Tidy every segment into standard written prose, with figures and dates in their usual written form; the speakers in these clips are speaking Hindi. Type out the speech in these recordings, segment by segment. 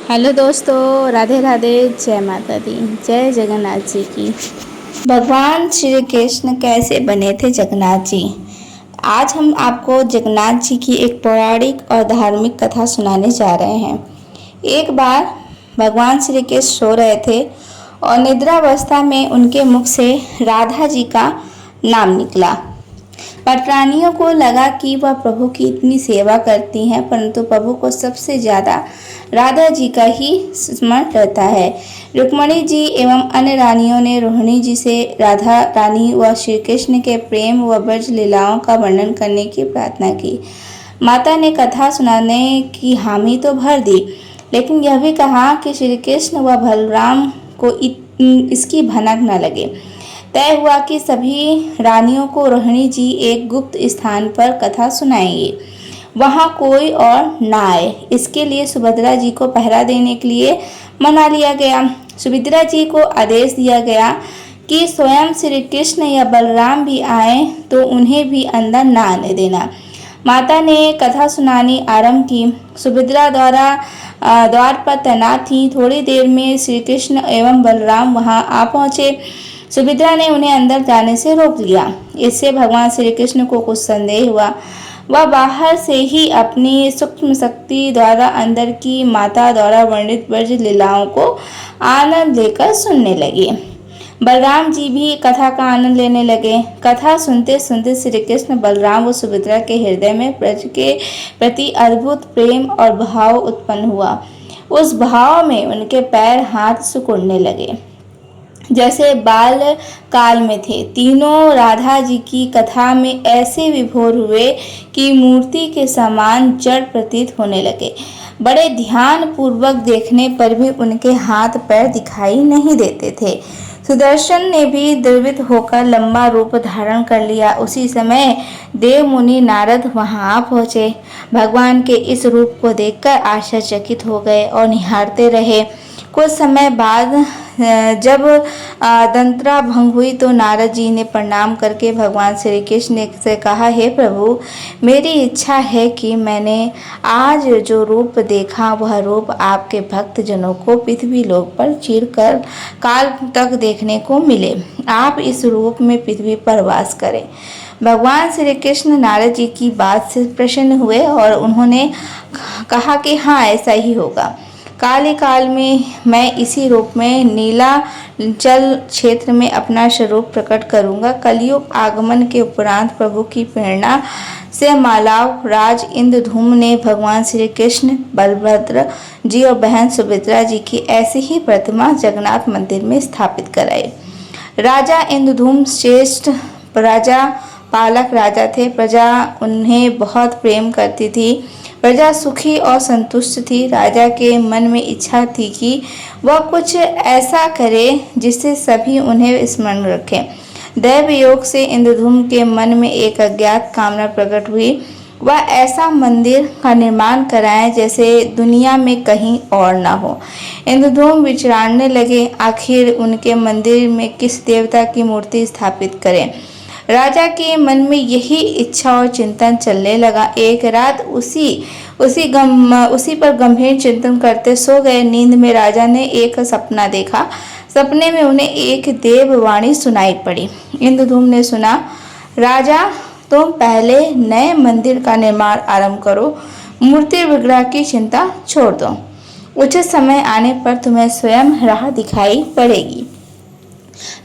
हेलो दोस्तों, राधे राधे, जय माता दी, जय जगन्नाथ जी की। भगवान श्री कृष्ण कैसे बने थे जगन्नाथ जी। आज हम आपको जगन्नाथ जी की एक पौराणिक और धार्मिक कथा सुनाने जा रहे हैं। एक बार भगवान श्री कृष्ण सो रहे थे और निद्रावस्था में उनके मुख से राधा जी का नाम निकला। पटरानियों को लगा कि वह प्रभु की इतनी सेवा करती हैं, परंतु प्रभु को सबसे ज़्यादा राधा जी का ही स्मरण रहता है। रुक्मणी जी एवं अन्य रानियों ने रोहिणी जी से राधा रानी व श्री कृष्ण के प्रेम व ब्रज लीलाओं का वर्णन करने की प्रार्थना की। माता ने कथा सुनाने की हामी तो भर दी, लेकिन यह भी कहा कि श्री कृष्ण व बलराम को इसकी भनक न लगे। तय हुआ कि सभी रानियों को रोहिणी जी एक गुप्त स्थान पर कथा सुनाएंगी, वहां कोई और न आए। इसके लिए सुभद्रा जी को पहरा देने के लिए मना लिया गया। सुभद्रा जी को आदेश दिया गया कि स्वयं श्री कृष्ण या बलराम भी आए तो उन्हें भी अंदर न आने देना। माता ने कथा सुनानी आरंभ की। सुभद्रा द्वार पर तैनात थी। थोड़ी देर में श्री कृष्ण एवं बलराम वहां आ पहुंचे। सुभद्रा ने उन्हें अंदर जाने से रोक लिया। इससे भगवान श्री कृष्ण को कुछ संदेह हुआ। वह बाहर से ही अपनी सूक्ष्म शक्ति द्वारा अंदर की माता द्वारा वर्णित ब्रज लीलाओं को आनंद लेकर सुनने लगे। बलराम जी भी कथा का आनंद लेने लगे। कथा सुनते सुनते श्री कृष्ण बलराम व सुभद्रा के हृदय में ब्रज के प्रति अद्भुत प्रेम और भाव उत्पन्न हुआ। उस भाव में उनके पैर हाथ सिकुड़ने लगे, जैसे बाल काल में थे। तीनों राधा जी की कथा में ऐसे विभोर हुए कि मूर्ति के समान जड़ प्रतीत होने लगे। बड़े ध्यान पूर्वक देखने पर भी उनके हाथ पैर दिखाई नहीं देते थे। सुदर्शन ने भी द्रवित होकर लंबा रूप धारण कर लिया। उसी समय देव मुनि नारद वहां आ पहुंचे। भगवान के इस रूप को देखकर आश्चर्यचकित हो गए और निहारते रहे। कुछ समय बाद जब दंतरा भंग हुई तो नारद जी ने प्रणाम करके भगवान श्री कृष्ण से कहा, हे प्रभु, मेरी इच्छा है कि मैंने आज जो रूप देखा वह रूप आपके भक्त जनों को पृथ्वी लोक पर चिरकर काल तक देखने को मिले। आप इस रूप में पृथ्वी पर वास करें। भगवान श्री कृष्ण नारद जी की बात से प्रसन्न हुए और उन्होंने कहा कि हाँ, ऐसा ही होगा। काले काल में मैं इसी रूप में नीलाचल क्षेत्र में अपना स्वरूप प्रकट करूंगा। कलयुग आगमन के उपरांत प्रभु की प्रेरणा से मालव राज इंद्रधूम ने भगवान श्री कृष्ण, बलभद्र जी और बहन सुभद्रा जी की ऐसी ही प्रतिमा जगन्नाथ मंदिर में स्थापित कराई। राजा इंद्रधूम श्रेष्ठ राजा पालक राजा थे। प्रजा उन्हें बहुत प्रेम करती थी। प्रजा सुखी और संतुष्ट थी। राजा के मन में इच्छा थी कि वह कुछ ऐसा करे जिससे सभी उन्हें स्मरण रखें। दैव योग से इंद्रधूम के मन में एक अज्ञात कामना प्रकट हुई। वह ऐसा मंदिर का निर्माण कराएं जैसे दुनिया में कहीं और न हो। इंद्रधूम विचारने लगे, आखिर उनके मंदिर में किस देवता की मूर्ति स्थापित करें। राजा के मन में यही इच्छा और चिंतन चलने लगा। एक रात उसी पर गंभीर चिंतन करते सो गए। नींद में राजा ने एक सपना देखा। सपने में उन्हें एक देववाणी सुनाई पड़ी। इंद्रधूम ने सुना, राजा, तुम पहले नए मंदिर का निर्माण आरंभ करो। मूर्ति विग्रह की चिंता छोड़ दो। उचित समय आने पर तुम्हें स्वयं राह दिखाई पड़ेगी।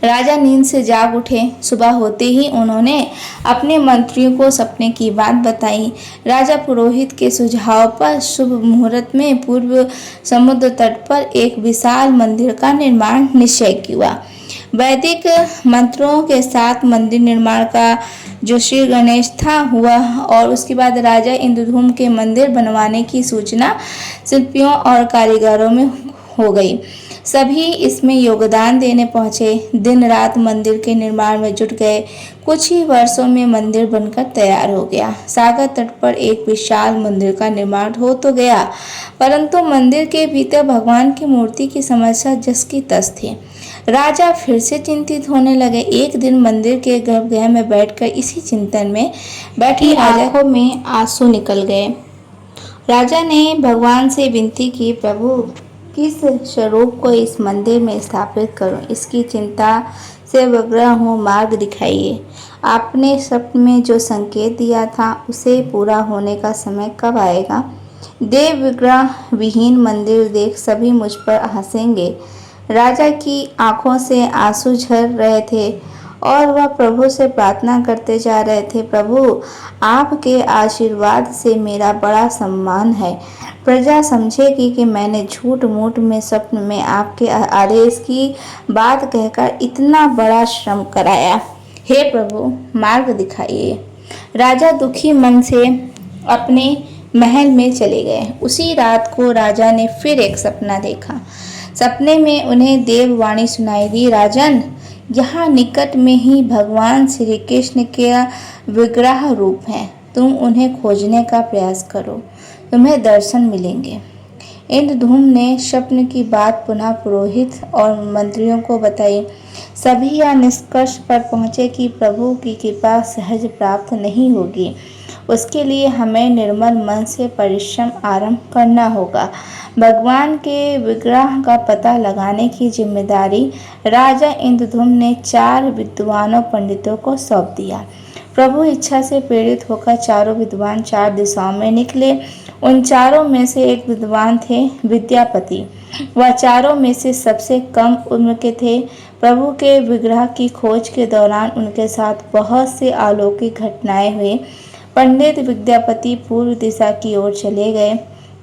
राजा नींद से जाग उठे। सुबह होते ही उन्होंने अपने मंत्रियों को सपने की बात बताई। राजा पुरोहित के सुझाव पर शुभ मुहूर्त में पूर्व समुद्र तट पर एक विशाल मंदिर का निर्माण निश्चय हुआ। वैदिक मंत्रों के साथ मंदिर निर्माण का जो श्री गणेश था हुआ और उसके बाद राजा इंद्रधूम के मंदिर बनवाने की सूचना शिल्पियों और कारीगरों में हो गई। सभी इसमें योगदान देने पहुंचे। दिन रात मंदिर के निर्माण में जुट गए। कुछ ही वर्षों में मंदिर बनकर तैयार हो गया। सागर तट पर एक विशाल मंदिर का निर्माण हो तो गया, परंतु मंदिर के भीतर भगवान की मूर्ति की समस्या जस की तस थी। राजा फिर से चिंतित होने लगे। एक दिन मंदिर के गर्भगृह में बैठकर इसी चिंतन में बैठी आंखों में आंसू निकल गए। राजा ने भगवान से विनती की, प्रभु, किस स्वरूप को इस मंदिर में स्थापित करूं, इसकी चिंता से व्यग्र हूँ। मार्ग दिखाइए। आपने स्वप्न में जो संकेत दिया था उसे पूरा होने का समय कब आएगा? देव विग्रह विहीन मंदिर देख सभी मुझ पर हंसेंगे। राजा की आंखों से आंसू झर रहे थे और वह प्रभु से प्रार्थना करते जा रहे थे, प्रभु आपके आशीर्वाद से मेरा बड़ा सम्मान है। प्रजा समझेगी कि मैंने झूठ मूठ में स्वप्न में आपके आदेश की बात कहकर इतना बड़ा श्रम कराया। हे प्रभु मार्ग दिखाइए। राजा दुखी मन से अपने महल में चले गए। उसी रात को राजा ने फिर एक सपना देखा। सपने में उन्हें देववाणी सुनाई दी, राजन यहाँ निकट में ही भगवान श्री कृष्ण के विग्रह रूप हैं। तुम उन्हें खोजने का प्रयास करो, तुम्हें दर्शन मिलेंगे। इंद्रधूम ने स्वप्न की बात पुनः पुरोहित और मंत्रियों को बताई। सभी यह निष्कर्ष पर पहुँचे कि प्रभु की कृपा सहज प्राप्त नहीं होगी। उसके लिए हमें निर्मल मन से परिश्रम आरंभ करना होगा। भगवान के विग्रह का पता लगाने की जिम्मेदारी राजा इंद्रधूम ने 4 विद्वानों पंडितों को सौंप दिया। प्रभु इच्छा से प्रेरित होकर चारों विद्वान 4 दिशाओं में निकले। उन चारों में से एक विद्वान थे विद्यापति। वह चारों में से सबसे कम उम्र के थे। प्रभु के विग्रह की खोज के दौरान उनके साथ बहुत से अलौकिक घटनाएं हुई। पंडित विद्यापति पूर्व दिशा की ओर चले गए।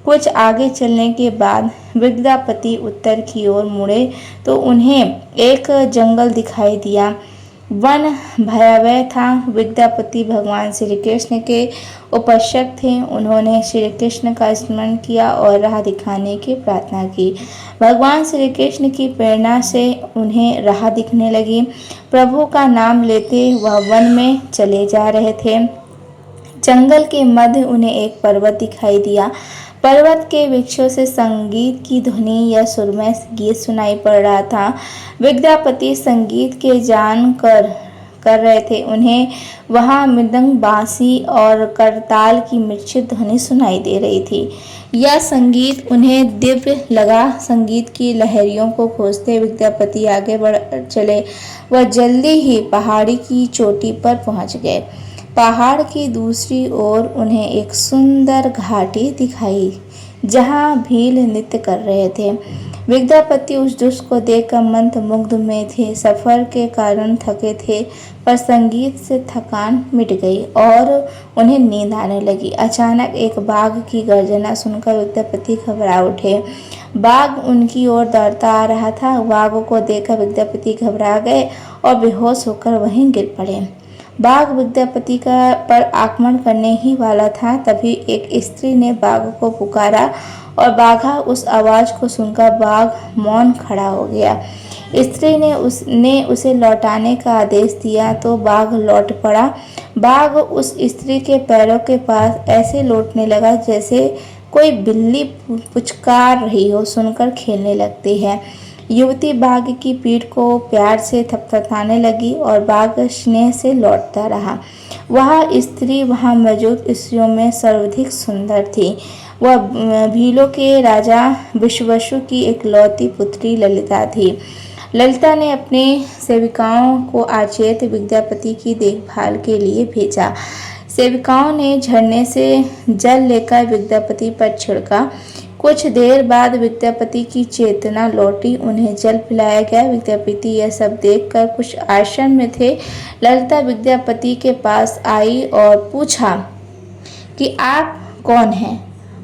कुछ आगे चलने के बाद विद्यापति उत्तर की ओर मुड़े तो उन्हें एक जंगल दिखाई दिया। वन भयावह था। विद्यापति भगवान श्री कृष्ण के उपासक थे। उन्होंने श्री कृष्ण का स्मरण किया और राह दिखाने की प्रार्थना की। भगवान श्री कृष्ण की प्रेरणा से उन्हें राह दिखने लगी। प्रभु का नाम लेते वह वन में चले जा रहे थे। जंगल के मध्य उन्हें एक पर्वत दिखाई दिया। पर्वत के वृक्षों से संगीत की ध्वनि या सुरमय गीत सुनाई पड़ रहा था। विद्यापति संगीत के जान कर रहे थे। उन्हें वहां मृदंग, बांसुरी और करताल की मिश्रित ध्वनि सुनाई दे रही थी। यह संगीत उन्हें दिव्य लगा। संगीत की लहरियों को खोजते विद्यापति आगे बढ़ चले। वह जल्दी ही पहाड़ी की चोटी पर पहुंच गए। पहाड़ की दूसरी ओर उन्हें एक सुंदर घाटी दिखाई जहां भील नृत्य कर रहे थे। विद्यापति उस दृश्य को देखकर मंत्रमुग्ध में थे। सफर के कारण थके थे पर संगीत से थकान मिट गई और उन्हें नींद आने लगी। अचानक एक बाघ की गर्जना सुनकर विद्यापति घबरा उठे। बाघ उनकी ओर दौड़ता आ रहा था। बाघ को देखकर विद्यापति घबरा गए और बेहोश होकर वहीं गिर पड़े। बाघ विद्यापति पर आक्रमण करने ही वाला था, तभी एक स्त्री ने बाघ को पुकारा और बाघा उस आवाज को सुनकर बाघ मौन खड़ा हो गया। स्त्री ने उसे लौटाने का आदेश दिया तो बाघ लौट पड़ा। बाघ उस स्त्री के पैरों के पास ऐसे लौटने लगा जैसे कोई बिल्ली पुचकार रही हो, सुनकर खेलने लगती है। युवती बाघ की पीठ को प्यार से थपथपाने लगी और बाघ स्नेह से लौटता रहा। वह स्त्री वहां मौजूद स्त्रियों में सर्वाधिक सुंदर थी। वह भीलों के राजा विश्वावसु की इकलौती पुत्री ललिता थी। ललिता ने अपने सेविकाओं को आचेत विद्यापति की देखभाल के लिए भेजा। सेविकाओं ने झरने से जल लेकर विद्यापति पर छिड़का। कुछ देर बाद विद्यापति की चेतना लौटी। उन्हें जल पिलाया गया। विद्यापति यह सब देखकर कुछ आश्चर्य में थे। ललिता विद्यापति के पास आई और पूछा कि आप कौन हैं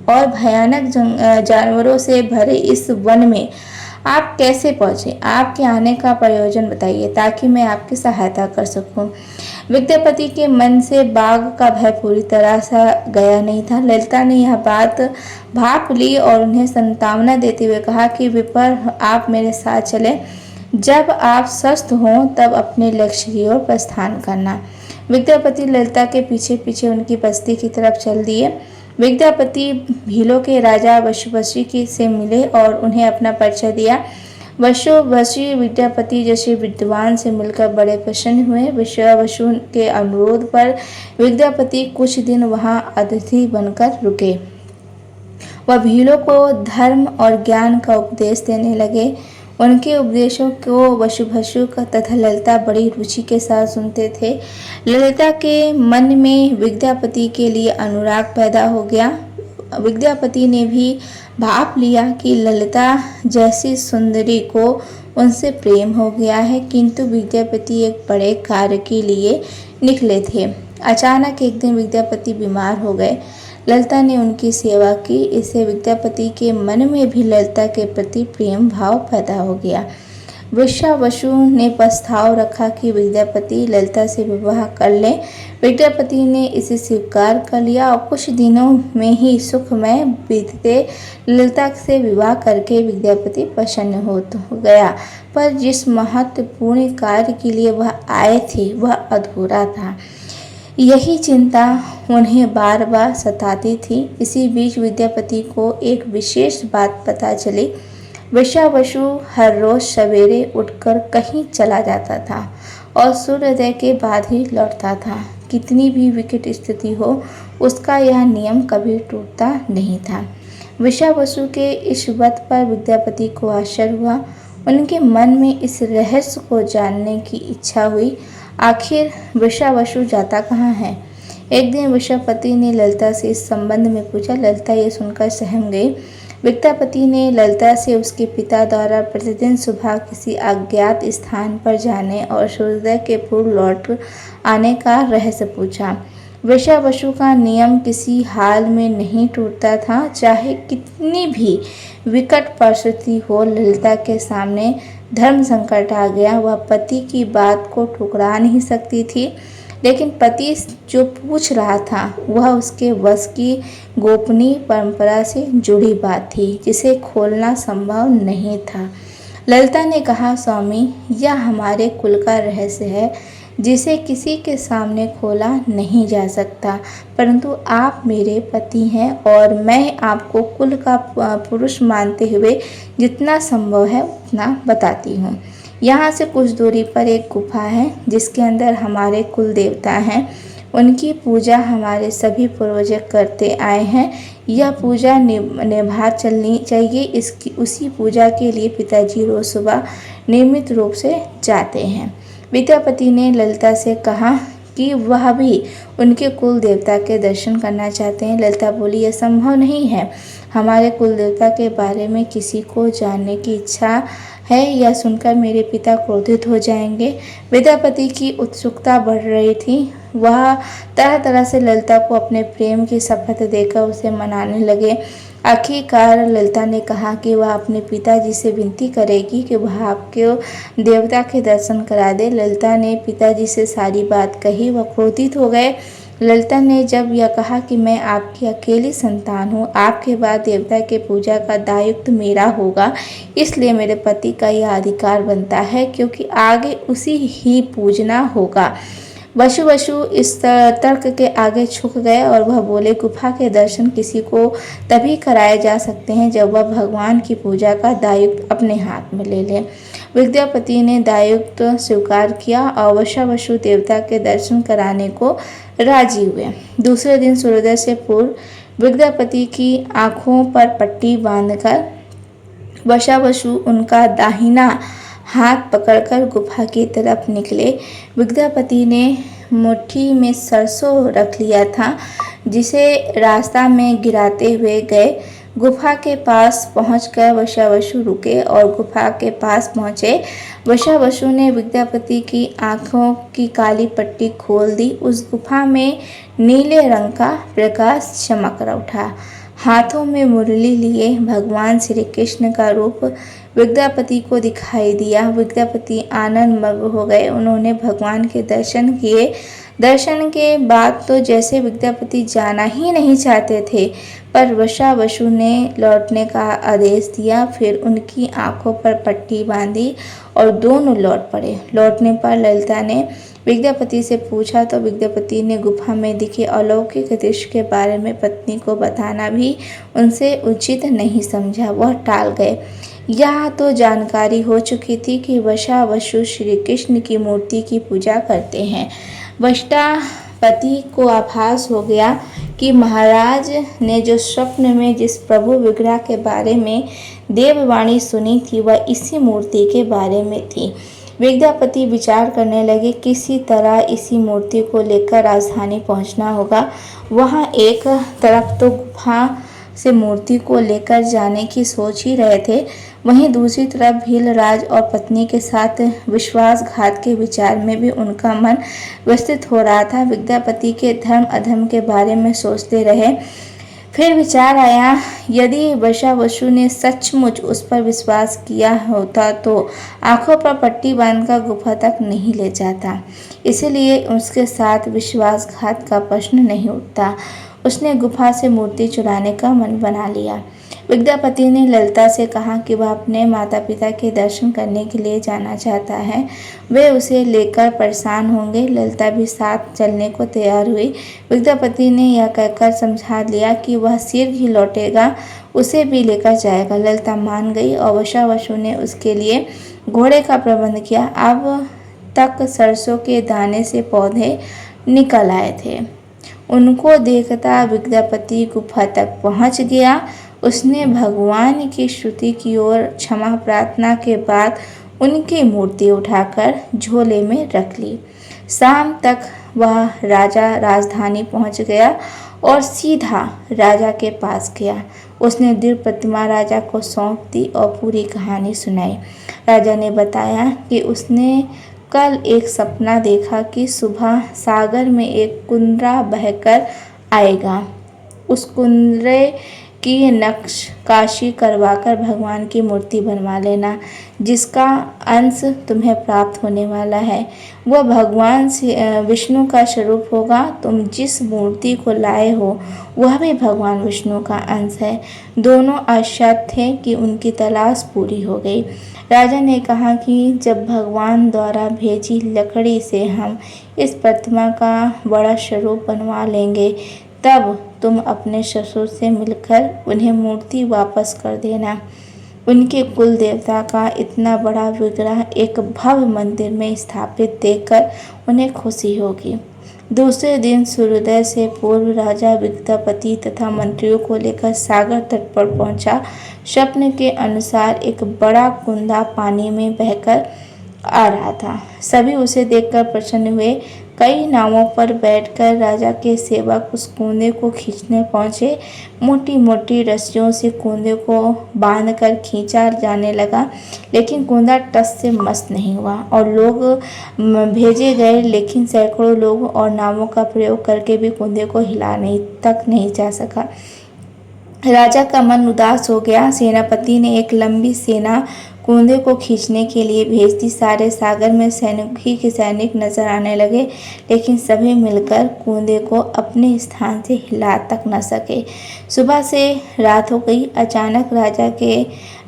और भयानक जानवरों से भरे इस वन में आप कैसे पहुंचे? आपके आने का प्रयोजन बताइए ताकि मैं आपकी सहायता कर सकूं। विद्यापति के मन से बाघ का भय पूरी तरह से गया नहीं था। ललिता ने यह बात भाप ली और उन्हें सांत्वना देते हुए कहा कि विपर आप मेरे साथ चले। जब आप स्वस्थ हों तब अपने लक्ष्य की ओर प्रस्थान करना। विद्यापति ललिता के पीछे पीछे उनकी बस्ती की तरफ चल दिए। विद्यापति भीलों के राजा विश्वावसु से मिले और उन्हें अपना परिचय दिया। विश्वावसु विद्यापति जैसे विद्वान से मिलकर बड़े प्रसन्न हुए। विश्वावसु के अनुरोध पर विद्यापति कुछ दिन वहां अतिथि बनकर रुके। वह भीलों को धर्म और ज्ञान का उपदेश देने लगे। उनके उपदेशों को वसुभसु तथा ललिता बड़ी रुचि के साथ सुनते थे। ललिता के मन में विद्यापति के लिए अनुराग पैदा हो गया। विद्यापति ने भी भाप लिया कि ललिता जैसी सुंदरी को उनसे प्रेम हो गया है, किंतु विद्यापति एक बड़े कार्य के लिए निकले थे। अचानक एक दिन विद्यापति बीमार हो गए। ललिता ने उनकी सेवा की। इससे विद्यापति के मन में भी ललिता के प्रति प्रेम भाव पैदा हो गया। वसु ने प्रस्ताव रखा कि विद्यापति ललिता से विवाह कर ले। विद्यापति ने इसे स्वीकार कर लिया और कुछ दिनों में ही सुखमय बीतते ललिता से विवाह करके विद्यापति प्रसन्न हो गया। पर जिस महत्वपूर्ण कार्य के लिए वह आए थे वह अधूरा था। यही चिंता उन्हें बार बार सताती थी। इसी बीच विद्यापति को एक विशेष बात पता चली। वसु हर रोज सवेरे उठकर कहीं चला जाता था और सूर्योदय के बाद ही लौटता था। कितनी भी विकट स्थिति हो, उसका यह नियम कभी टूटता नहीं था। वसु के इस व्रत पर विद्यापति को आश्चर्य हुआ। उनके मन में इस रहस्य को जानने की इच्छा हुई। आखिर वसु जाता कहाँ है? एक दिन विद्यापति ने ललिता से इस संबंध में पूछा। ललिता ये सुनकर सहम गई। विद्यापति ने ललिता से उसके पिता द्वारा प्रतिदिन सुबह किसी अज्ञात स्थान पर जाने और सूर्योदय के पूर्व लौट आने का रहस्य पूछा। वसु का नियम किसी हाल में नहीं टूटता था। चाहे कितनी भी विकट परिस्थिति हो, ललिता के सामने धर्म संकट आ गया, वह पति की बात को ठुकरा नहीं सकती थी। लेकिन पति जो पूछ रहा था वह उसके वश की गोपनीय परंपरा से जुड़ी बात थी, जिसे खोलना संभव नहीं था। ललिता ने कहा, स्वामी, यह हमारे कुल का रहस्य है जिसे किसी के सामने खोला नहीं जा सकता, परंतु आप मेरे पति हैं और मैं आपको कुल का पुरुष मानते हुए जितना संभव है उतना बताती हूँ। यहाँ से कुछ दूरी पर एक गुफा है जिसके अंदर हमारे कुल देवता हैं। उनकी पूजा हमारे सभी पूर्वज करते आए हैं। यह पूजा निभा चलनी चाहिए। उसी पूजा के लिए पिताजी रोज सुबह नियमित रूप से जाते हैं। विद्यापति ने ललिता से कहा कि वह भी उनके कुल देवता के दर्शन करना चाहते हैं। ललिता बोली, यह संभव नहीं है। हमारे कुल देवता के बारे में किसी को जानने की इच्छा है, यह सुनकर मेरे पिता क्रोधित हो जाएंगे। विद्यापति की उत्सुकता बढ़ रही थी। वह तरह तरह से ललिता को अपने प्रेम की शपथ देकर उसे मनाने लगे। आखिरकार ललिता ने कहा कि वह अपने पिताजी से विनती करेगी कि वह आपके देवता के दर्शन करा दे। ललिता ने पिताजी से सारी बात कही। वह क्रोधित हो गए। ललिता ने जब यह कहा कि मैं आपकी अकेली संतान हूँ, आपके बाद देवता के पूजा का दायित्व मेरा होगा, इसलिए मेरे पति का यह अधिकार बनता है, क्योंकि आगे उसी ही पूजना होगा। वसु इस तर्क के आगे झुक गए और वह बोले, गुफा के दर्शन किसी को तभी कराए जा सकते हैं जब वह भगवान की पूजा का दायित्व अपने हाथ में ले ले। विद्यापति ने दायित्व स्वीकार किया और वसु देवता के दर्शन कराने को राजी हुए। दूसरे दिन सूर्योदय से पूर्व विद्यापति की आंखों पर पट्टी बांधकर वसु उनका दाहिना हाथ पकड़कर गुफा की तरफ निकले। विद्यापति ने मुट्ठी में सरसों रख लिया था, जिसे रास्ता में गिराते हुए गए। गुफा के पास पहुंचकर वसु रुके और गुफा के पास पहुंचे। वसु ने विद्यापति की आंखों की काली पट्टी खोल दी। उस गुफा में नीले रंग का प्रकाश चमक उठा। हाथों में मुरली लिए भगवान श्री कृष्ण का रूप विद्यापति को दिखाई दिया। विद्यापति आनंद मग्न हो गए। उन्होंने भगवान के दर्शन किए। दर्शन के बाद तो जैसे विद्यापति जाना ही नहीं चाहते थे, पर वसु ने लौटने का आदेश दिया। फिर उनकी आंखों पर पट्टी बांधी और दोनों लौट पड़े। लौटने पर ललिता ने विद्यापति से पूछा तो विद्यापति ने गुफा में दिखे अलौकिक दृश्य के बारे में पत्नी को बताना भी उनसे उचित नहीं समझा। वह टाल गए। यह तो जानकारी हो चुकी थी कि वसु श्री कृष्ण की मूर्ति की पूजा करते हैं। वष्टा पति को आभास हो गया कि महाराज ने जो स्वप्न में जिस प्रभु विग्रह के बारे में देववाणी सुनी थी वह इसी मूर्ति के बारे में थी। विद्यापति विचार करने लगे, किसी तरह इसी मूर्ति को लेकर राजधानी पहुंचना होगा। वहां एक तरफ तो गुफा से मूर्ति को लेकर जाने की सोच ही रहे थे, वहीं दूसरी तरफ भीलराज और पत्नी के साथ विश्वासघात के विचार में भी उनका मन व्यथित हो रहा था। विद्यापति के धर्म अधर्म के बारे में सोचते रहे। फिर विचार आया, यदि वशावसु ने सचमुच उस पर विश्वास किया होता तो आंखों पर पट्टी बांधकर गुफा तक नहीं ले जाता, इसलिए उसके साथ विश्वासघात का प्रश्न नहीं उठता। उसने गुफा से मूर्ति चुराने का मन बना लिया। विद्यापति ने ललिता से कहा कि वह अपने माता पिता के दर्शन करने के लिए जाना चाहता है, वे उसे लेकर परेशान होंगे। ललिता भी साथ चलने को तैयार हुई। विद्यापति ने यह कहकर समझा लिया कि वह शीघ्र ही लौटेगा, उसे भी लेकर जाएगा। ललिता मान गई और वशावसु ने उसके लिए घोड़े का प्रबंध किया। अब तक सरसों के दाने से पौधे निकल आए थे। उनको देखता विद्यापति गुफा तक पहुंच गया। उसने भगवान की स्तुति की और क्षमा प्रार्थना के बाद उनकी मूर्ति उठाकर झोले में रख ली। शाम तक वह राजा राजधानी पहुंच गया और सीधा राजा के पास गया। उसने दिव्य प्रतिमा राजा को सौंप दी और पूरी कहानी सुनाई। राजा ने बताया कि उसने कल एक सपना देखा कि सुबह सागर में एक कुंदरा बहकर आएगा। उस कुंदरे की नक्काशी करवाकर भगवान की मूर्ति बनवा लेना, जिसका अंश तुम्हें प्राप्त होने वाला है। वह भगवान से विष्णु का स्वरूप होगा। तुम जिस मूर्ति को लाए हो वह भी भगवान विष्णु का अंश है। दोनों आश्चर्य थे कि उनकी तलाश पूरी हो गई। राजा ने कहा कि जब भगवान द्वारा भेजी लकड़ी से हम इस प्रतिमा का बड़ा स्वरूप बनवा लेंगे, तब तुम अपने ससुर से मिलकर उन्हें मूर्ति वापस कर देना। उनके कुल देवता का इतना बड़ा विग्रह एक भव्य मंदिर में स्थापित देखकर उन्हें खुशी होगी। दूसरे दिन सूर्योदय से पूर्व राजा विद्यापति तथा मंत्रियों को लेकर सागर तट पर पहुंचा। स्वप्न के अनुसार एक बड़ा कुंदा पानी में बहकर आ रहा था। सभी उसे देखकर प्रसन्न हुए। कई नावों पर बैठकर राजा के सेवक उस कुंदे को खींचने पहुंचे। मोटी मोटी रस्सियों से कुंदे को बांधकर खींचा जाने लगा, लेकिन कुंदा टस से मस नहीं हुआ और लोग भेजे गए, लेकिन सैकड़ों लोग और नावों का प्रयोग करके भी कुंदे को हिला नहीं जा सका। राजा का मन उदास हो गया। सेनापति ने एक लंबी सेना कुंदे को खींचने के लिए भेज दी। सारे सागर में सैनिक ही के सैनिक नजर आने लगे, लेकिन सभी मिलकर कुंदे को अपने स्थान से हिला तक न सके। सुबह से रात हो गई। अचानक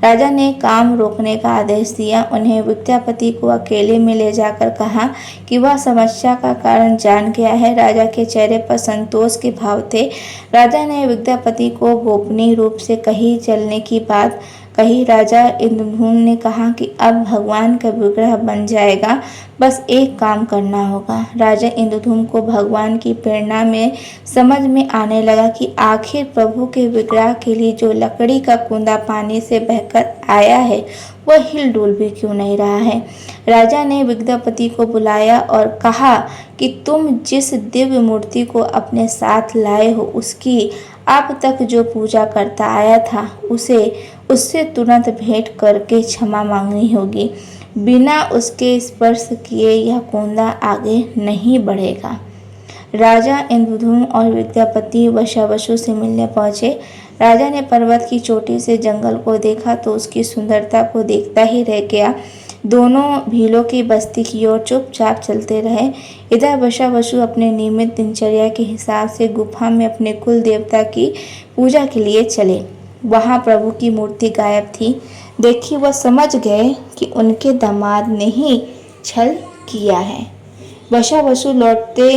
राजा ने काम रोकने का आदेश दिया। उन्हें विद्यापति को अकेले में ले जाकर कहा कि वह समस्या का कारण जान गया है। राजा के चेहरे पर संतोष के भाव थे। राजा ने विद्यापति को गोपनीय रूप से कही चलने की बात कही। राजा इंद्रधूम्न ने कहा कि अब भगवान का विग्रह बन जाएगा, बस एक काम करना होगा। राजा इंद्रधूम्न को भगवान की प्रेरणा में समझ में आने लगा कि आखिर प्रभु के विग्रह के लिए जो लकड़ी का कुंदा पानी से बहकर आया है वह हिल डुल भी क्यों नहीं रहा है। राजा ने विद्यापति को बुलाया और कहा कि तुम जिस दिव्य मूर्ति को अपने साथ लाए हो उसकी अब तक जो पूजा करता आया था उससे तुरंत भेंट करके क्षमा मांगनी होगी। बिना उसके स्पर्श किए यह कुंदा आगे नहीं बढ़ेगा। राजा इंद्रधूम्न और विद्यापति वशावसु से मिलने पहुंचे। राजा ने पर्वत की चोटी से जंगल को देखा तो उसकी सुंदरता को देखता ही रह गया। दोनों भीलों की बस्ती की ओर चुपचाप चलते रहे। इधर वशावसु अपने नियमित दिनचर्या के हिसाब से गुफा में अपने कुल देवता की पूजा के लिए चले। वहां प्रभु की मूर्ति गायब थी। देखिए, वह समझ गए कि उनके दामाद ने ही छल किया है। वशावसु लौटते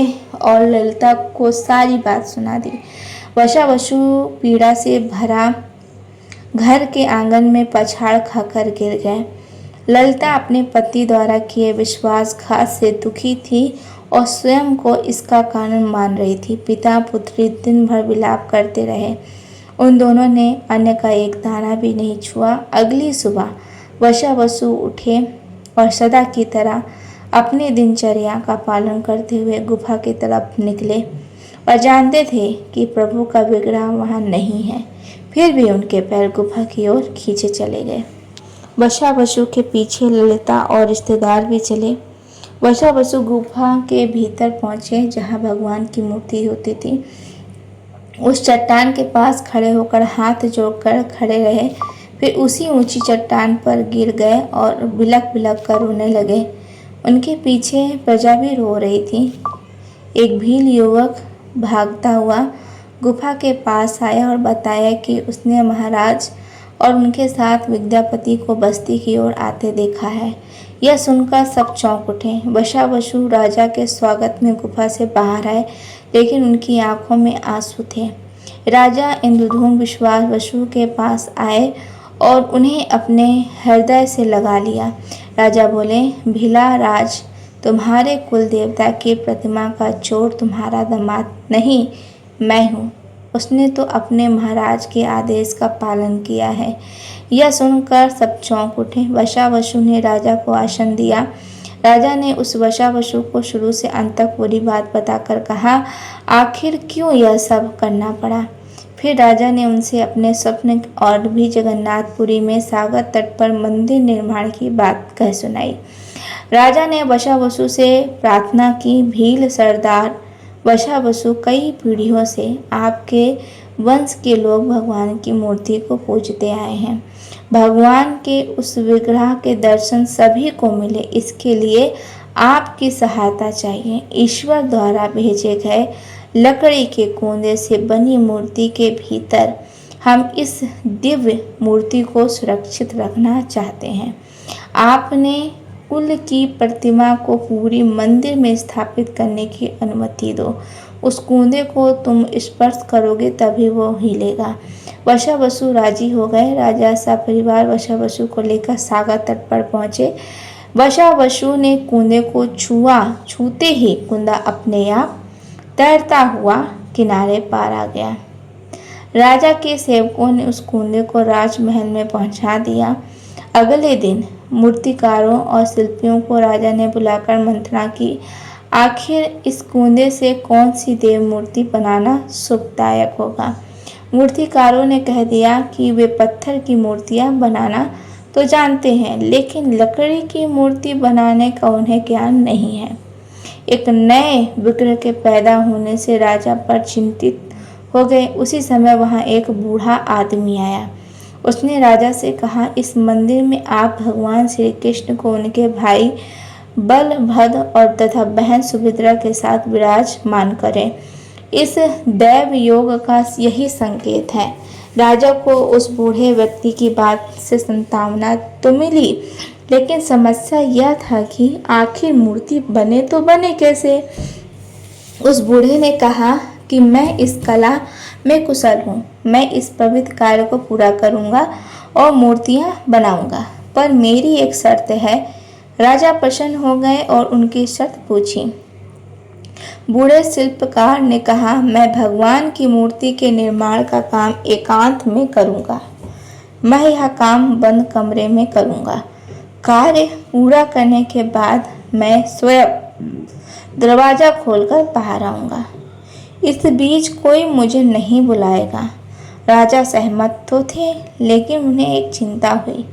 और ललिता को सारी बात सुना दी। वशावसु पीड़ा से भरा घर के आंगन में पछाड़ खाकर गिर गए। ललिता अपने पति द्वारा किए विश्वासघात से दुखी थी और स्वयं को इसका कारण मान रही थी। पिता पुत्री दिन भर विलाप करते रहे। उन दोनों ने अन्न का एक दाना भी नहीं छुआ। अगली सुबह वशा-वसु उठे और सदा की तरह अपनी दिनचर्या का पालन करते हुए गुफा की तरफ निकले और जानते थे कि प्रभु का विग्रह वहाँ नहीं है। फिर भी उनके पैर गुफा की ओर खींचे चले गए। वशा-वसु के पीछे ललिता और रिश्तेदार भी चले। वशा-वसु गुफा के भीतर पहुँचे जहाँ भगवान की मूर्ति होती थी। उस चट्टान के पास खड़े होकर हाथ जोड़कर खड़े रहे। फिर उसी ऊंची चट्टान पर गिर गए और बिलख बिलख कर रोने लगे। उनके पीछे प्रजा भी रो रही थी। एक भील युवक भागता हुआ गुफा के पास आया और बताया कि उसने महाराज और उनके साथ विद्यापति को बस्ती की ओर आते देखा है। यह सुनकर सब चौंक उठे। वशा-वसु राजा के स्वागत में गुफा से बाहर आए, लेकिन उनकी आंखों में आंसू थे। राजा इंद्रधूम वशा-वसु के पास आए और उन्हें अपने हृदय से लगा लिया। राजा बोले, भीला राज, तुम्हारे कुल देवता की प्रतिमा का चोर तुम्हारा दामाद नहीं, मैं हूँ। उसने तो अपने महाराज के आदेश का पालन किया है। यह सुनकर सब चौंक उठे। वशा-वसु ने राजा को आसन दिया। राजा ने उस वशा-वसु को शुरू से अंत तक पूरी बात बताकर कहा, आखिर क्यों यह सब करना पड़ा। फिर राजा ने उनसे अपने स्वप्न और भी जगन्नाथपुरी में सागर तट पर मंदिर निर्माण की बात कह सुनाई। राजा ने वशा-वसु से प्रार्थना की, भील सरदार वशा-वसु, कई पीढ़ियों से आपके वंश के लोग भगवान की मूर्ति को पूजते आए हैं। भगवान के उस विग्रह के दर्शन सभी को मिले, इसके लिए आपकी सहायता चाहिए। ईश्वर द्वारा भेजे गए लकड़ी के कूंदे से बनी मूर्ति के भीतर हम इस दिव्य मूर्ति को सुरक्षित रखना चाहते हैं। आपने कुल की प्रतिमा को पूरी मंदिर में स्थापित करने की अनुमति दो। उस कूंदे को तुम स्पर्श करोगे तभी वो हिलेगा। वशा-वसु राजी हो गए। राजा सपरिवार वशा-वसु को लेकर सागर तट पर पहुंचे। वशा-वसु ने कूंदे को छुआ। छूते ही कूंदा अपने आप तैरता हुआ किनारे पार आ गया। राजा के सेवकों ने उस कूंदे को राजमहल में पहुंचा दिया। अगले दिन मूर्तिकारों और शिल्पियों को राजा ने बुलाकर मंत्रणा की। आखिर इस कूंदे से कौन सी देव मूर्ति बनाना शुभदायक होगा। मूर्तिकारों ने कह दिया कि वे पत्थर की मूर्तियां बनाना तो जानते हैं, लेकिन लकड़ी की मूर्ति बनाने का उन्हें ज्ञान नहीं है। एक नए विग्रह के पैदा होने से राजा पर चिंतित हो गए। उसी समय वहां एक बूढ़ा आदमी आया। उसने राजा से कहा, इस मंदिर में आप भगवान श्री कृष्ण को उनके भाई बलभद्र और तथा बहन सुभद्रा के साथ विराजमान करें। इस दैव योग का यही संकेत है। राजा को उस बूढ़े व्यक्ति की बात से सांत्वना तो मिली, लेकिन समस्या यह था कि आखिर मूर्ति बने तो बने कैसे। उस बूढ़े ने कहा कि मैं इस कला में कुशल हूँ, मैं इस पवित्र कार्य को पूरा करूँगा और मूर्तियाँ बनाऊँगा, पर मेरी एक शर्त है। राजा प्रसन्न हो गए और उनकी शर्त पूछी। बूढ़े शिल्पकार ने कहा, मैं भगवान की मूर्ति के निर्माण का काम एकांत में करूँगा। मैं यह काम बंद कमरे में करूँगा। कार्य पूरा करने के बाद मैं स्वयं दरवाज़ा खोलकर बाहर आऊँगा। इस बीच कोई मुझे नहीं बुलाएगा। राजा सहमत तो थे, लेकिन उन्हें एक चिंता हुई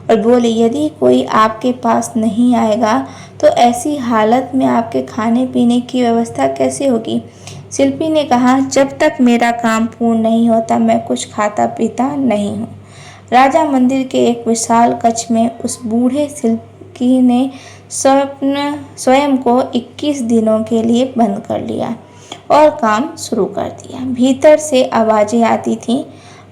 और बोले, यदि कोई आपके पास नहीं आएगा तो ऐसी हालत में आपके खाने पीने की व्यवस्था कैसे होगी। शिल्पी ने कहा, जब तक मेरा काम पूर्ण नहीं होता मैं कुछ खाता पीता नहीं हूँ। राजा मंदिर के एक विशाल कक्ष में उस बूढ़े शिल्पी ने स्वयं को 21 दिनों के लिए बंद कर लिया और काम शुरू कर दिया। भीतर से आवाजें आती थीं।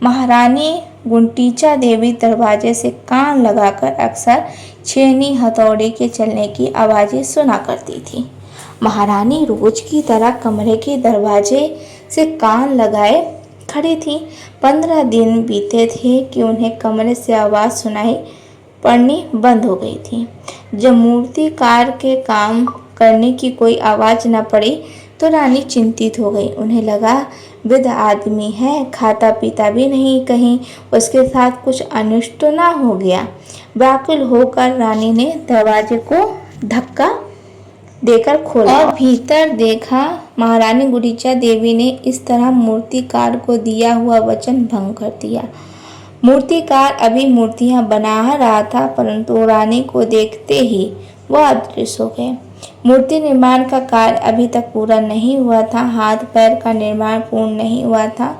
महारानी गुंटीचा देवी दरवाजे से कान लगाकर अक्सर छेनी हथौड़े के चलने की आवाजें सुना करती थी। महारानी रोज की तरह कमरे के दरवाजे से कान लगाए खड़ी थी। 15 दिन बीते थे कि उन्हें कमरे से आवाज़ सुनाई पड़नी बंद हो गई थी। जब मूर्तिकार के काम करने की कोई आवाज़ न पड़ी तो रानी चिंतित हो गई। उन्हें लगा वृद्ध आदमी है, खाता पीता भी नहीं, कहीं उसके साथ कुछ अनिष्ट तो ना हो गया। व्याकुल होकर रानी ने दरवाजे को धक्का देकर खोला और भीतर देखा। महारानी गुड़ीचा देवी ने इस तरह मूर्तिकार को दिया हुआ वचन भंग कर दिया। मूर्तिकार अभी मूर्तियां बना रहा था, परंतु रानी को देखते ही वह अदृश्य हो गए। मूर्ति निर्माण का कार्य अभी तक पूरा नहीं हुआ था, हाथ पैर का निर्माण पूर्ण नहीं हुआ था।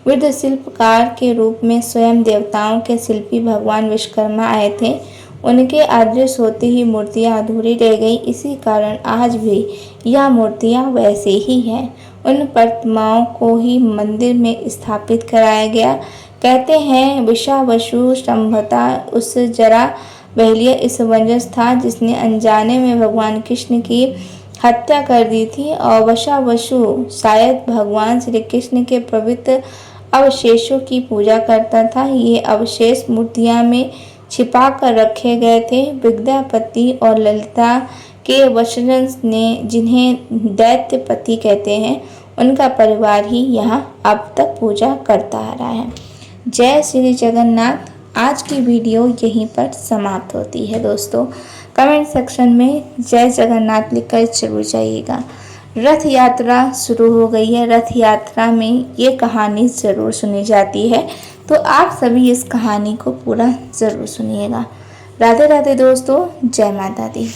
वृद्ध शिल्पकार के रूप में स्वयं देवताओं के शिल्पी भगवान विश्वकर्मा आए थे। उनके अदृश्य होते ही मूर्तियां अधूरी रह गई। इसी कारण आज भी यह मूर्तियां वैसे ही हैं। उन प्रतिमाओं को ही मंदिर में स्थापित कराया गया। कहते हैं विशावसु संभवतः उस जरा बहलिया इस वंजस था जिसने अनजाने में भगवान कृष्ण की हत्या कर दी थी, और वशावसु शायद भगवान श्री कृष्ण के पवित्र अवशेषों की पूजा करता था। ये अवशेष मूर्तियां में छिपा कर रखे गए थे। विद्यापति और ललिता के वंशज ने, जिन्हें दैत्यपति कहते हैं, उनका परिवार ही यहाँ अब तक पूजा करता आ रहा है। जय श्री जगन्नाथ। आज की वीडियो यहीं पर समाप्त होती है दोस्तों। कमेंट सेक्शन में जय जगन्नाथ लिखकर जरूर जाइएगा। रथ यात्रा शुरू हो गई है। रथ यात्रा में ये कहानी ज़रूर सुनी जाती है, तो आप सभी इस कहानी को पूरा ज़रूर सुनिएगा। राधे राधे दोस्तों, जय माता दी।